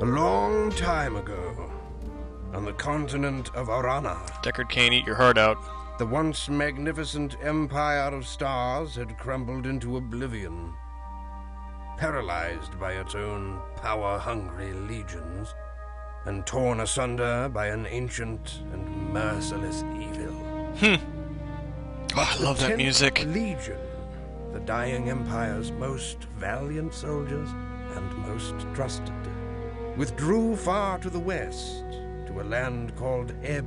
A long time ago, on the continent of Arana, Deckard Cain, eat your heart out. the once magnificent empire of stars had crumbled into oblivion. Paralyzed by its own power-hungry legions, and torn asunder by an ancient and merciless evil. Oh, I love that music. Legion, the dying empire's most valiant soldiers and most trusted, withdrew far to the west, to a land called Ebb,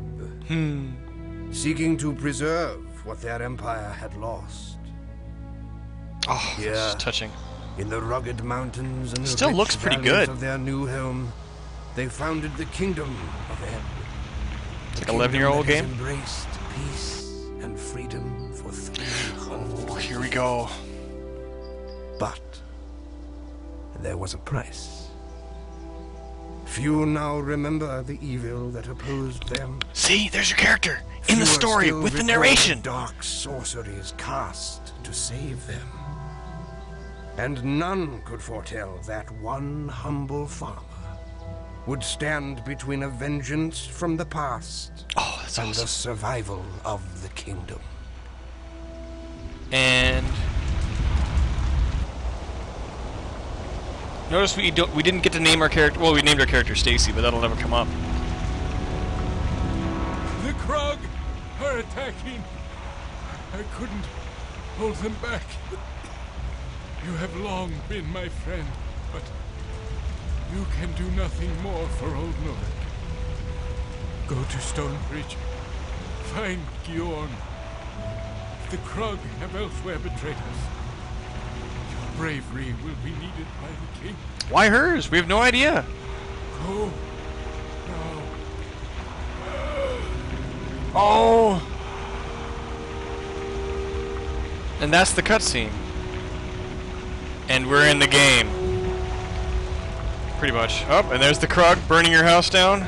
seeking to preserve what their empire had lost. Oh, that's touching. In the rugged mountains and the Still rich looks pretty valleys good. of their new home, they founded the kingdom of Ebb. It's like an 11-year-old game. Embraced peace and freedom for 300 Oh, here we go. But there was a price. Few now remember the evil that opposed them. See, there's your character in the Fewer story still with the recall narration. Dark sorceries cast to save them. And none could foretell that one humble farmer would stand between a vengeance from the past Oh, that's and awesome. the survival of the kingdom. And notice we didn't get to name our character. Well, we named our character Stacy, but that'll never come up. The Krug are attacking. I couldn't hold them back. You have long been my friend, but you can do nothing more for old Norik. Go to Stonebridge. Find Gjorn. The Krug have elsewhere betrayed us. Your bravery will be needed by the king. Why hers? We have no idea. Go now. Oh. And that's the cutscene. And we're in the game. Pretty much. Oh, and there's the Krug burning your house down.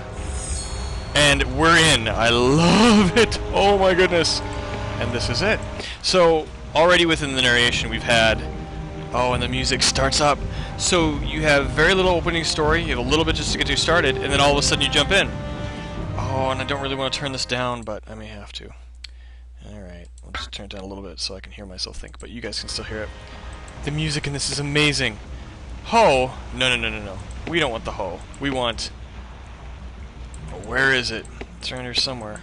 And we're in. I love it. Oh my goodness. And this is it. So, already within the narration we've had... Oh, and the music starts up. So, you have very little opening story. You have a little bit just to get you started. And then all of a sudden you jump in. Oh, and I don't really want to turn this down, but I may have to. Alright. I'll just turn it down a little bit so I can hear myself think. But you guys can still hear it. The music in this is amazing. Ho! No. We don't want the ho. We want... Oh, where is it? It's around here somewhere.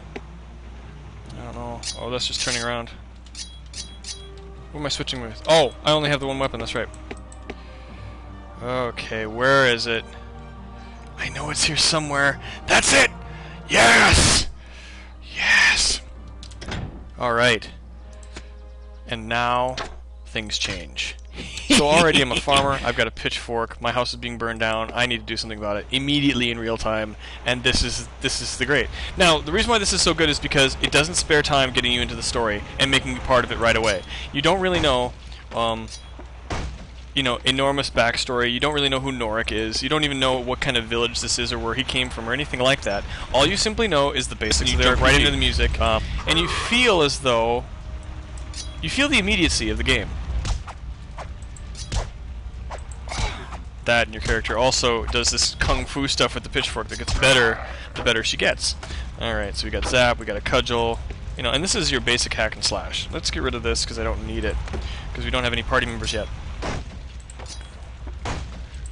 I don't know. Oh, that's just turning around. What am I switching with? Oh, I only have the one weapon, that's right. Okay, where is it? I know it's here somewhere. That's it! Yes! Yes! Alright. And now, things change. So already I'm a farmer, I've got a pitchfork, my house is being burned down, I need to do something about it immediately in real time, and this is the great. Now, the reason why this is so good is because it doesn't spare time getting you into the story and making you part of it right away. You don't really know, you know, enormous backstory, you don't really know who Norik is, you don't even know what kind of village this is or where he came from or anything like that. All you simply know is the basics, you jump right into the music, and you feel as though, you feel the immediacy of the game. That and your character also does this kung fu stuff with the pitchfork that gets better the better she gets. Alright, so we got zap, we got a cudgel, you know, and this is your basic hack and slash. Let's get rid of this because I don't need it, because we don't have any party members yet.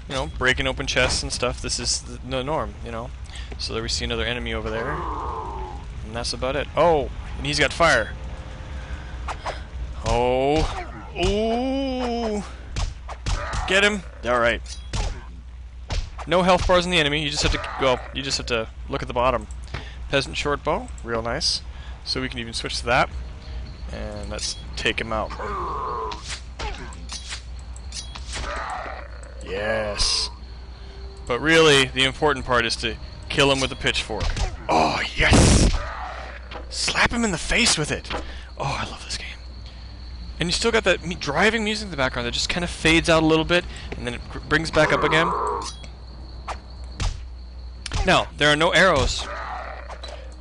You know, breaking open chests and stuff, this is the norm, you know. So there we see another enemy over there, and that's about it. Oh, and he's got fire. Oh, ooh. Get him! Alright. No health bars on the enemy, you just have to, well, you just have to look at the bottom. Peasant short bow, real nice. So we can even switch to that. And let's take him out. Yes. But really, the important part is to kill him with a pitchfork. Oh, yes! Slap him in the face with it! Oh, I love this game. And you still got that driving music in the background that just kind of fades out a little bit, and then it brings back up again. Now, there are no arrows.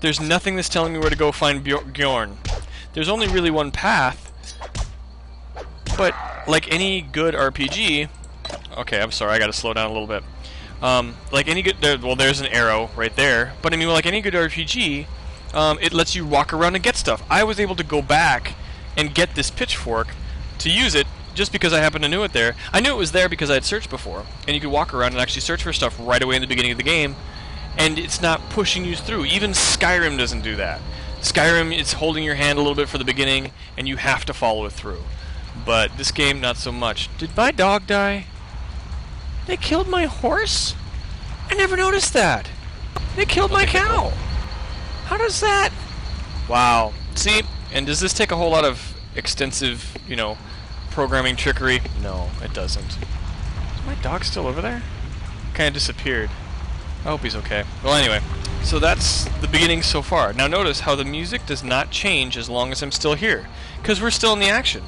There's nothing that's telling me where to go find Gjorn. There's only really one path, but like any good RPG... Okay, I'm sorry, I gotta slow down a little bit. Like any good, well, there's an arrow right there. But I mean, like any good RPG, it lets you walk around and get stuff. I was able to go back and get this pitchfork to use it just because I happened to know it there. I knew it was there because I had searched before, and you could walk around and actually search for stuff right away in the beginning of the game, and it's not pushing you through. Even Skyrim doesn't do that. Skyrim, it's holding your hand a little bit for the beginning, and you have to follow it through. But this game, not so much. Did my dog die? They killed my horse? I never noticed that. They killed my cow. How does that? Wow. See, and does this take a whole lot of extensive, you know, programming trickery? No, it doesn't. Is my dog still over there? Kind of disappeared. I hope he's okay. Well, anyway, so that's the beginning so far. Now notice how the music does not change as long as I'm still here, because we're still in the action.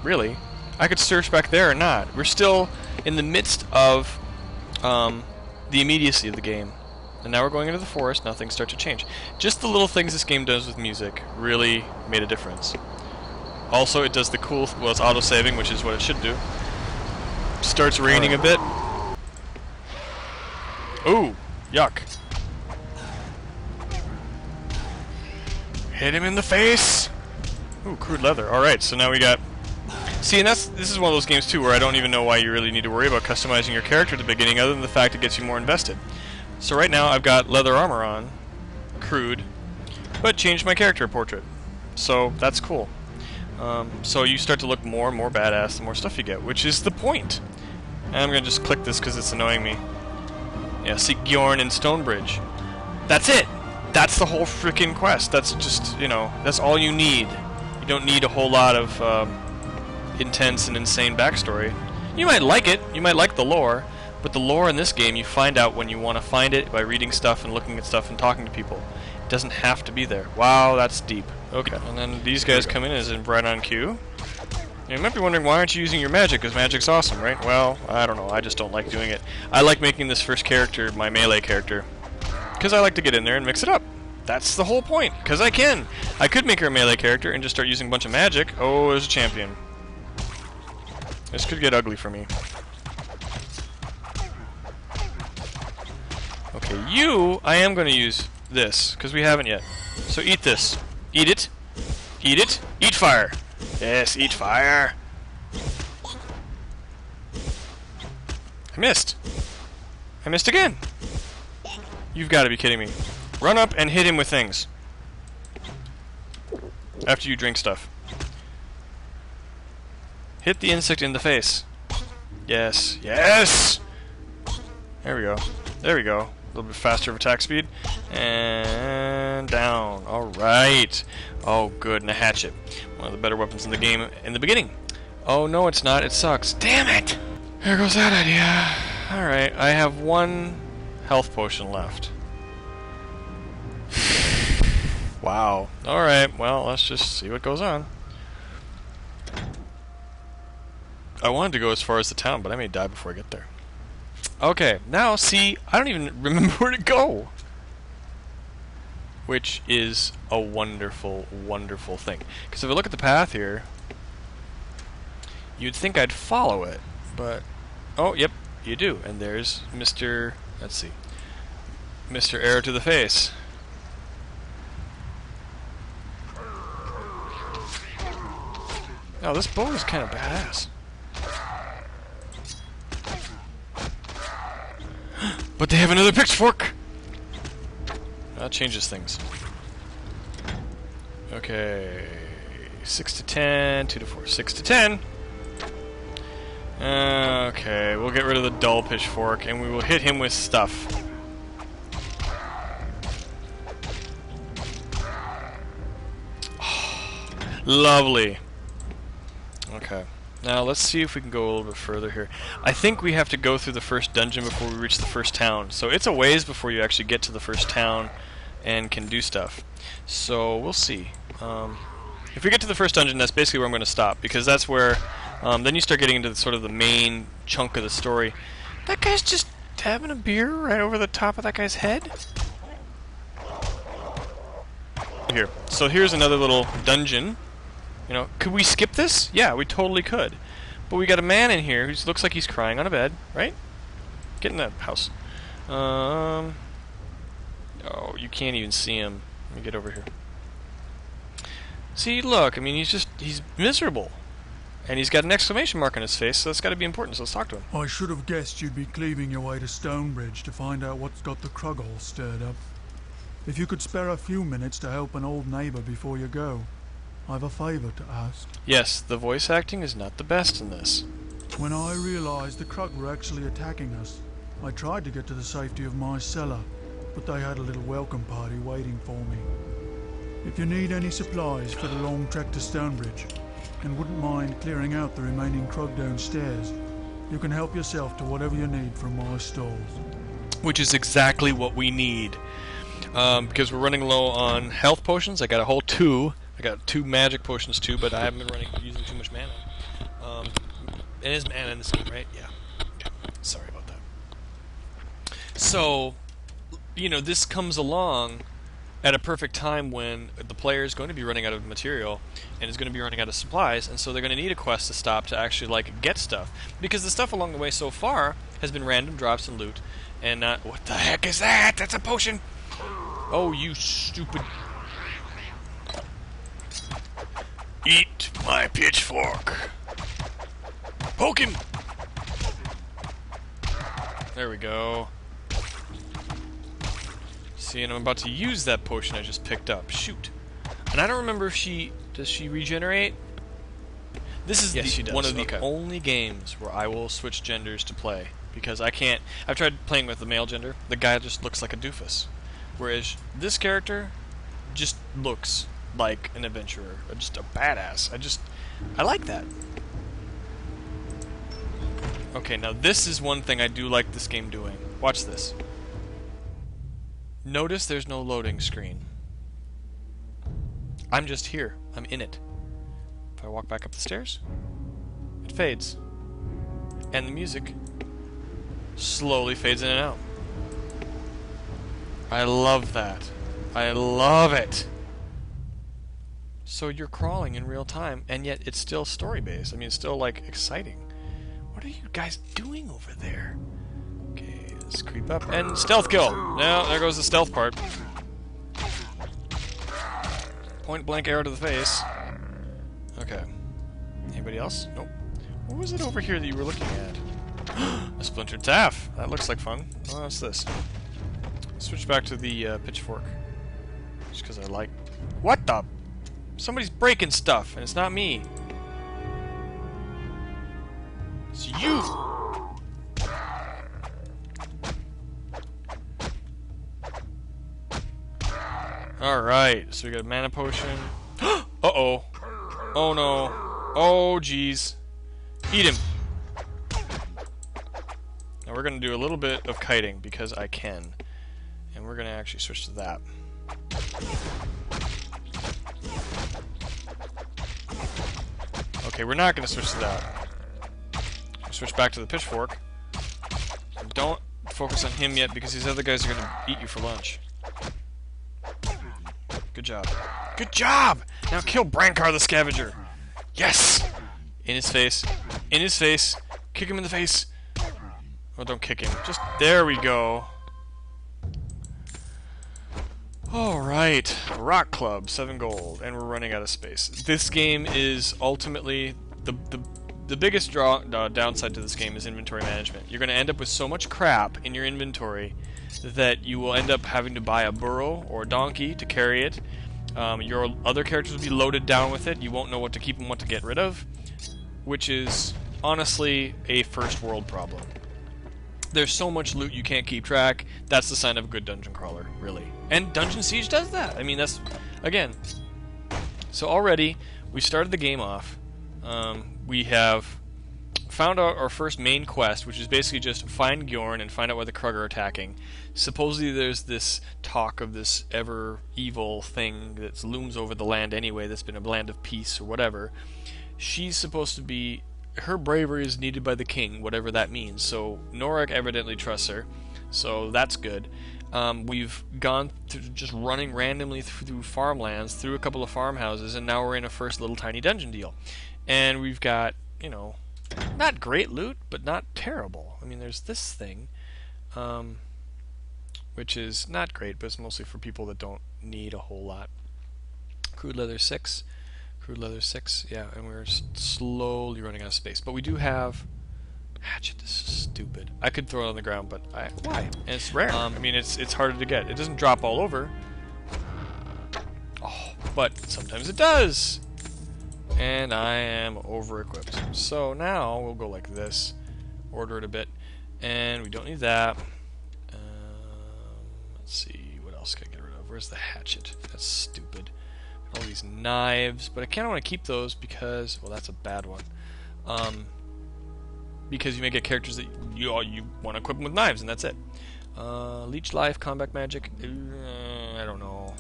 Really. I could search back there or not. We're still in the midst of the immediacy of the game. And now we're going into the forest, now things start to change. Just the little things this game does with music really made a difference. Also, it does the cool, well, it's auto-saving, which is what it should do. Starts raining a bit. Ooh, yuck. Hit him in the face! Ooh, crude leather. Alright, so now we got... See, and this is one of those games, too, where I don't even know why you really need to worry about customizing your character at the beginning, other than the fact it gets you more invested. So right now, I've got leather armor on, crude, but changed my character portrait. So, that's cool. So you start to look more and more badass the more stuff you get, which is the point. And I'm going to just click this because it's annoying me. Yeah, seek Gjorn in Stonebridge. That's it! That's the whole freaking quest. That's just, you know, that's all you need. You don't need a whole lot of intense and insane backstory. You might like it, you might like the lore, but the lore in this game you find out when you want to find it by reading stuff and looking at stuff and talking to people. It doesn't have to be there. Wow, that's deep. Okay, and then these guys come in as in right on cue. You might be wondering, why aren't you using your magic? Because magic's awesome, right? Well, I don't know, I just don't like doing it. I like making this first character my melee character, because I like to get in there and mix it up. That's the whole point, because I can. I could make her a melee character and just start using a bunch of magic. Oh, there's a champion. This could get ugly for me. Okay, I am going to use this, because we haven't yet. So eat this. Eat it. Eat it. Eat fire. Yes, eat fire. I missed. I missed again. You've got to be kidding me. Run up and hit him with things. After you drink stuff. Hit the insect in the face. Yes. Yes! There we go. There we go. A little bit faster of attack speed. And down. Alright. Oh, good. And a hatchet. One of the better weapons in the game in the beginning. Oh, no, it's not. It sucks. Damn it! There goes that idea. Alright. I have one health potion left. Wow. Alright. Well, let's just see what goes on. I wanted to go as far as the town, but I may die before I get there. Okay, now see, I don't even remember where to go. Which is a wonderful, wonderful thing. Because if I look at the path here, you'd think I'd follow it, but... Oh, yep, you do. And there's Mr... Let's see. Mr. Arrow to the face. Oh, this bow is kind of badass. But they have another pitchfork! That changes things. Okay. 6 to 10, 2 to 4, 6 to 10. Okay, we'll get rid of the dull pitchfork and we will hit him with stuff. Oh, lovely. Okay. Now let's see if we can go a little bit further here. I think we have to go through the first dungeon before we reach the first town. So it's a ways before you actually get to the first town and can do stuff. So we'll see. If we get to the first dungeon, that's basically where I'm going to stop, because that's where then you start getting into sort of the main chunk of the story. That guy's just having a beer right over the top of that guy's head. Here. So here's another little dungeon. You know, could we skip this? Yeah, we totally could. But we got a man in here who looks like he's crying on a bed, right? Get in the house. Oh, you can't even see him. Let me get over here. See, look, I mean, he's miserable. And he's got an exclamation mark on his face, so that's got to be important, so let's talk to him. I should have guessed you'd be cleaving your way to Stonebridge to find out what's got the Krug all stirred up. If you could spare a few minutes to help an old neighbour before you go, I've a favour to ask. Yes, the voice acting is not the best in this. When I realised the Krug were actually attacking us, I tried to get to the safety of my cellar, but they had a little welcome party waiting for me. If you need any supplies for the long trek to Stonebridge, and wouldn't mind clearing out the remaining Krug downstairs, you can help yourself to whatever you need from my stalls. Which is exactly what we need. Because we're running low on health potions. I got a whole 2. I got 2 magic potions too, but I haven't been using too much mana. It is mana in this game, right? Yeah. Okay. Sorry about that. So, you know, this comes along at a perfect time when the player is going to be running out of material and is going to be running out of supplies, and so they're going to need a quest to stop to actually like get stuff, because the stuff along the way so far has been random drops and loot, and not what the heck is that? That's a potion. Oh, you stupid! Eat my pitchfork. Poke him. There we go. See, and I'm about to use that potion I just picked up. Shoot. And I don't remember if does she regenerate? This is one of the only games where I will switch genders to play, because I can't. I've tried playing with the male gender. The guy just looks like a doofus. Whereas this character just looks like an adventurer, or just a badass. I like that. Okay, now this is one thing I do like this game doing. Watch this. Notice there's no loading screen. I'm just here. I'm in it. If I walk back up the stairs, it fades. And the music slowly fades in and out. I love that. I love it. So you're crawling in real time, and yet it's still story-based. I mean, it's still, like, exciting. What are you guys doing over there? Okay, let's creep up. And stealth kill! Now, there goes the stealth part. Point blank arrow to the face. Okay. Anybody else? Nope. What was it over here that you were looking at? A splintered staff. That looks like fun. Oh, what's this? Switch back to the pitchfork. Just because I like... What the... Somebody's breaking stuff, and it's not me. It's you! Alright, so we got a mana potion. Uh-oh. Oh no. Oh jeez. Eat him. Now we're going to do a little bit of kiting, because I can. And we're going to actually switch to that. Okay, we're not going to switch to that. We'll switch back to the pitchfork. And don't focus on him yet, because these other guys are going to eat you for lunch. Good job. Good job! Now kill Brancard the Scavenger. Yes! In his face. In his face. Kick him in the face. Oh, don't kick him. Just... There we go. Alright, Rock Club, 7 gold, and we're running out of space. This game is ultimately, the biggest downside to this game is inventory management. You're going to end up with so much crap in your inventory that you will end up having to buy a burro or a donkey to carry it. Your other characters will be loaded down with it. You won't know what to keep and what to get rid of, which is honestly a first world problem. There's so much loot you can't keep track. That's the sign of a good dungeon crawler, really. And Dungeon Siege does that. I mean, that's, again. So already, we started the game off. We have found out our first main quest, which is basically just find Gjorn and find out why the Krug are attacking. Supposedly there's this talk of this ever-evil thing that looms over the land anyway, that's been a land of peace or whatever. She's supposed to be... Her bravery is needed by the king, whatever that means. So Norak evidently trusts her, so that's good. We've gone through just running randomly through farmlands, through a couple of farmhouses, and now we're in a first little tiny dungeon deal. And we've got, you know, not great loot, but not terrible. I mean, there's this thing. which is not great, but it's mostly for people that don't need a whole lot. Crude leather 6. Crude leather 6, yeah, and we're slowly running out of space. But we do have... Hatchet, this is stupid. I could throw it on the ground, but why? And it's rare. I mean, it's harder to get. It doesn't drop all over. Oh, but sometimes it does. And I am over-equipped. So now we'll go like this. Order it a bit. And we don't need that. Let's see, what else can I get rid of? Where's the hatchet? That's stupid. All these knives, but I kind of want to keep those because, well, that's a bad one. Because you may get characters that you want to equip them with knives, and that's it. Leech life, combat magic. I don't know.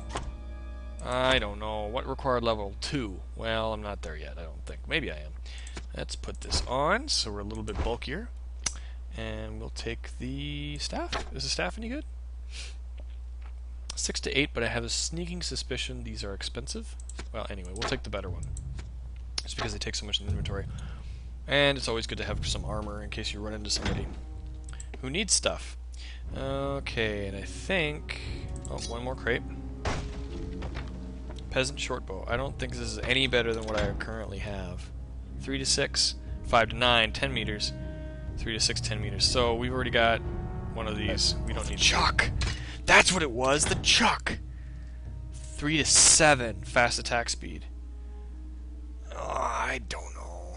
I don't know. What required level? 2. Well, I'm not there yet, I don't think. Maybe I am. Let's put this on, so we're a little bit bulkier. And we'll take the staff. Is the staff any good? 6 to 8, but I have a sneaking suspicion these are expensive. Well, anyway, we'll take the better one. Just because they take so much in the inventory. And it's always good to have some armor in case you run into somebody who needs stuff. Okay, and I think... Oh, one more crate. Peasant shortbow. I don't think this is any better than what I currently have. 3 to 6, 5 to 9, 10 meters. 3 to 6, 10 meters. So we've already got one of these. We don't need chuck. That's what it was, the chuck. 3 to 7 fast attack speed. Oh, I don't know.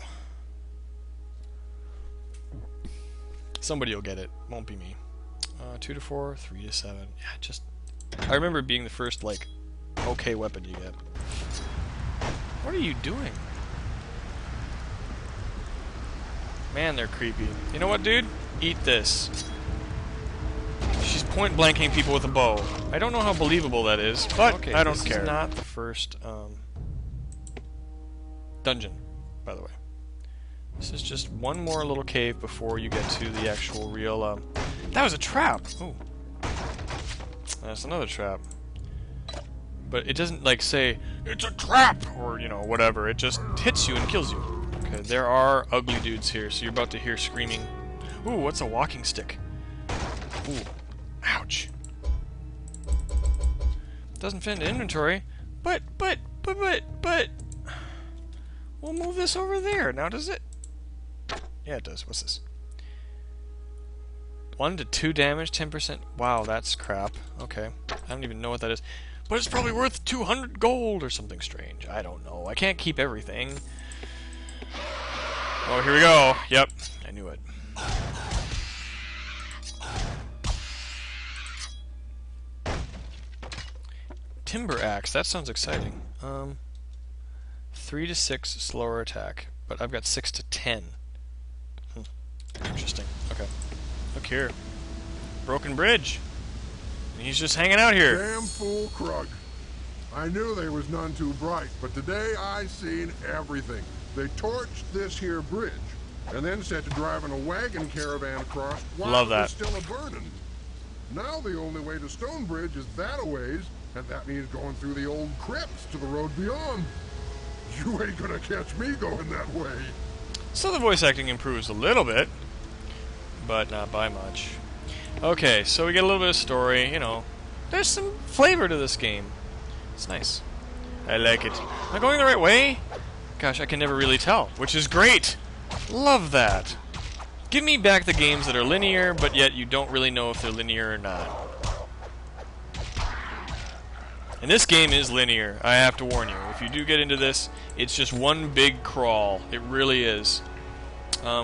Somebody will get it. Won't be me. 2 to 4, 3 to 7. Yeah, just... I remember it being the first, like, okay weapon you get. What are you doing? Man, they're creepy. You know what, dude? Eat this. She's point blanking people with a bow. I don't know how believable that is, but okay, I don't care. This is not the first dungeon, by the way. This is just one more little cave before you get to the actual real... That was a trap! Ooh. That's another trap. But it doesn't, like, say, it's a trap! Or, you know, whatever. It just hits you and kills you. Okay, there are ugly dudes here, so you're about to hear screaming. Ooh, what's a walking stick? Ooh. Ouch. Doesn't fit into inventory. But... We'll move this over there. Now, does it... Yeah, it does. What's this? 1 to 2 damage, 10%. Wow, that's crap. Okay. I don't even know what that is. But it's probably worth 200 gold or something strange. I don't know. I can't keep everything. Oh, here we go. Yep. I knew it. Timber axe. That sounds exciting. 3 to 6 slower attack. But I've got 6 to 10. Interesting. Okay. Look here. Broken bridge. And he's just hanging out here. Damn fool Krug. I knew they was none too bright, but today I seen everything. They torched this here bridge, and then set to driving a wagon caravan across while Love it that. was still a burden. Now the only way to Stonebridge is that a ways, and that means going through the old crypts to the road beyond. You ain't gonna catch me going that way. So the voice acting improves a little bit, but not by much. Okay, so we get a little bit of story, you know. There's some flavor to this game. It's nice. I like it. Am I going the right way? Gosh, I can never really tell, which is great. Love that. Give me back the games that are linear, but yet you don't really know if they're linear or not. And this game is linear, I have to warn you. If you do get into this, it's just one big crawl. It really is.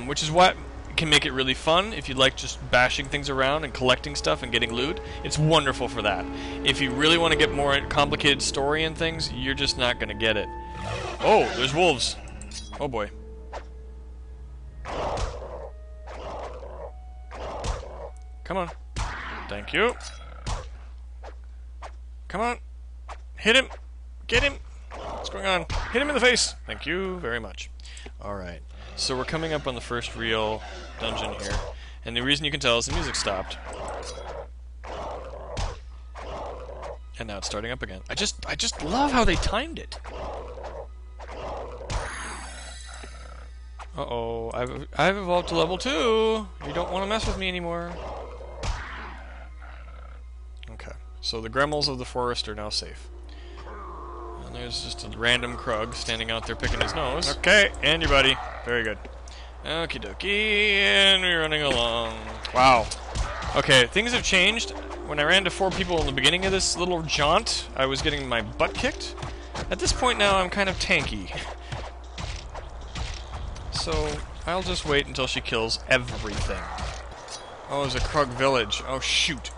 Which is what can make it really fun. If you like just bashing things around and collecting stuff and getting loot, it's wonderful for that. If you really want to get more complicated story and things, you're just not going to get it. Oh, there's wolves. Oh boy. Come on. Thank you. Come on. Hit him. Get him. What's going on? Hit him in the face. Thank you very much. Alright. So we're coming up on the first real dungeon here. And the reason you can tell is the music stopped. And now it's starting up again. I just love how they timed it. Uh-oh. I've evolved to level 2. You don't want to mess with me anymore. So the gremlins of the forest are now safe. And there's just a random Krug standing out there picking his nose. Okay, and your buddy. Very good. Okie dokie, and we're running along. Wow. Okay, things have changed. When I ran to 4 people in the beginning of this little jaunt, I was getting my butt kicked. At this point now, I'm kind of tanky. So, I'll just wait until she kills everything. Oh, there's a Krug village. Oh, shoot.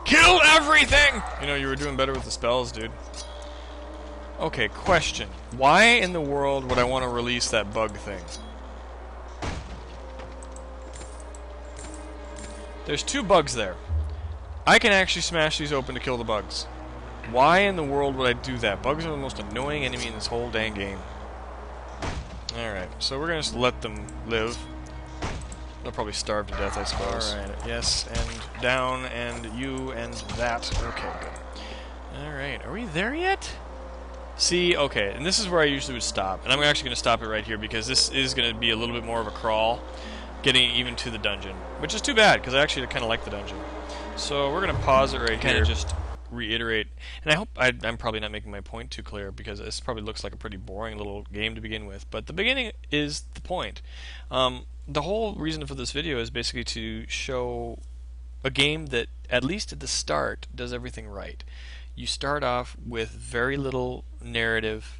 Kill everything! You know, you were doing better with the spells, dude. Okay, question. Why in the world would I want to release that bug thing? There's 2 bugs there. I can actually smash these open to kill the bugs. Why in the world would I do that? Bugs are the most annoying enemy in this whole dang game. Alright, so we're gonna just let them live. They'll probably starve to death, I suppose. Alright, yes, and down, and you, and that. Okay, good. Alright, are we there yet? See, okay, and this is where I usually would stop. And I'm actually going to stop it right here because this is going to be a little bit more of a crawl, getting even to the dungeon. Which is too bad, because I actually kind of like the dungeon. So we're going to pause it right here. Kind of just reiterate. And I hope I'm probably not making my point too clear, because this probably looks like a pretty boring little game to begin with. But the beginning is the point. The whole reason for this video is basically to show a game that, at least at the start, does everything right. You start off with very little narrative,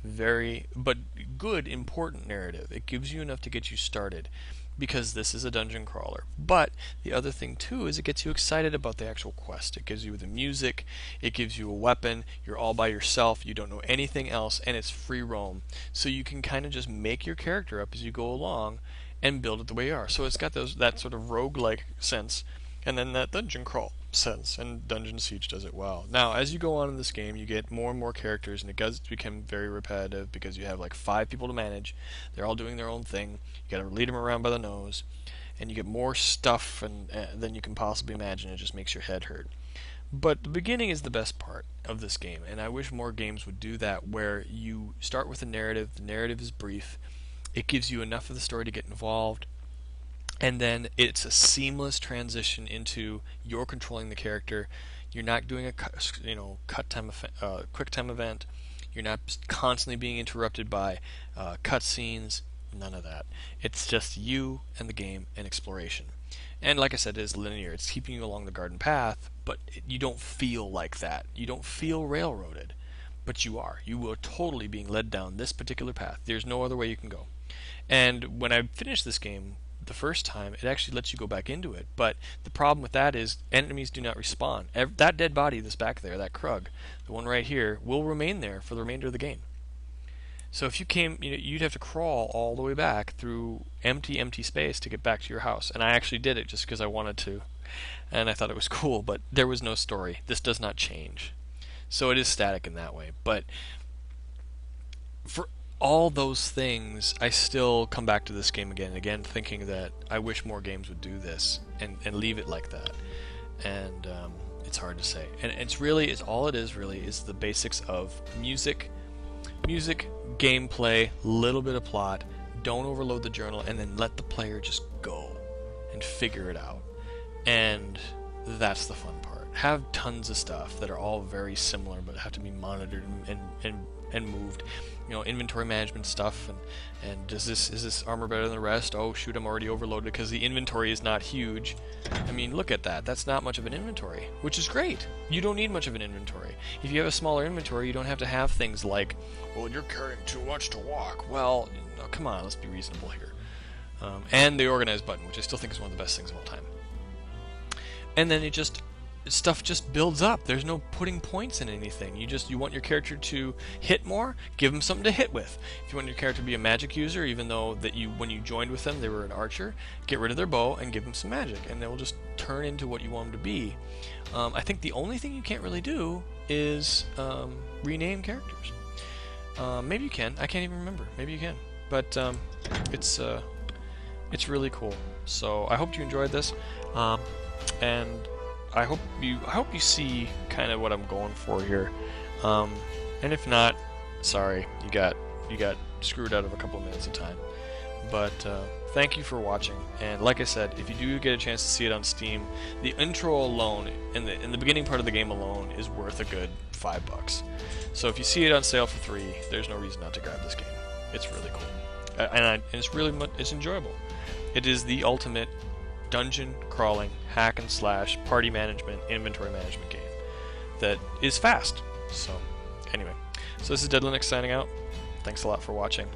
but good, important narrative. It gives you enough to get you started, because this is a dungeon crawler. But the other thing too is it gets you excited about the actual quest. It gives you the music, it gives you a weapon, you're all by yourself, you don't know anything else, and it's free roam. So you can kind of just make your character up as you go along and build it the way you are. So it's got that sort of roguelike sense, and then that dungeon crawl sense, and Dungeon Siege does it well. Now, as you go on in this game, you get more and more characters, and it does become very repetitive because you have like 5 people to manage. They're all doing their own thing. You got to lead them around by the nose, and you get more stuff than you can possibly imagine. It just makes your head hurt. But the beginning is the best part of this game, and I wish more games would do that, where you start with a narrative. The narrative is brief. It gives you enough of the story to get involved. And then it's a seamless transition into you're controlling the character. You're not doing a quick time event. You're not constantly being interrupted by cutscenes. None of that. It's just you and the game and exploration. And like I said, it is linear. It's keeping you along the garden path, but you don't feel like that. You don't feel railroaded, but you are. You are totally being led down this particular path. There's no other way you can go. And when I finished this game the first time, it actually lets you go back into it. But the problem with that is enemies do not respawn. That dead body that's back there, that Krug, the one right here, will remain there for the remainder of the game. So if you came, you'd have to crawl all the way back through empty space to get back to your house. And I actually did it just because I wanted to, and I thought it was cool. But there was no story. This does not change, so it is static in that way. But for all those things, I still come back to this game again and again, thinking that I wish more games would do this and leave it like that. And it's hard to say. And it's all it is really is the basics of music, gameplay, little bit of plot. Don't overload the journal, and then let the player just go and figure it out. And that's the fun part. Have tons of stuff that are all very similar, but have to be monitored and moved. Inventory management stuff, and is this armor better than the rest? Oh shoot, I'm already overloaded because the inventory is not huge. I mean, look at that. That's not much of an inventory, which is great. You don't need much of an inventory. If you have a smaller inventory, you don't have to have things like, well, you're carrying too much to walk. Well, come on, let's be reasonable here. And the organize button, which I still think is one of the best things of all time. And then stuff just builds up. There's no putting points in anything. You want your character to hit more, give them something to hit with. If you want your character to be a magic user, even though when you joined with them they were an archer, get rid of their bow and give them some magic, and they will just turn into what you want them to be. I think the only thing you can't really do is rename characters. Maybe you can. I can't even remember. Maybe you can. But it's really cool. So I hope you enjoyed this, and I hope you see kind of what I'm going for here, and if not, sorry, you got screwed out of a couple of minutes of time. But thank you for watching, and like I said, if you do get a chance to see it on Steam, the intro alone, in the beginning part of the game alone, is worth a good $5. So if you see it on sale for $3, there's no reason not to grab this game. It's really cool, and it's enjoyable. It is the ultimate dungeon crawling, hack and slash, party management, inventory management game that is fast. So anyway, so this is Deadlinux signing out. Thanks a lot for watching.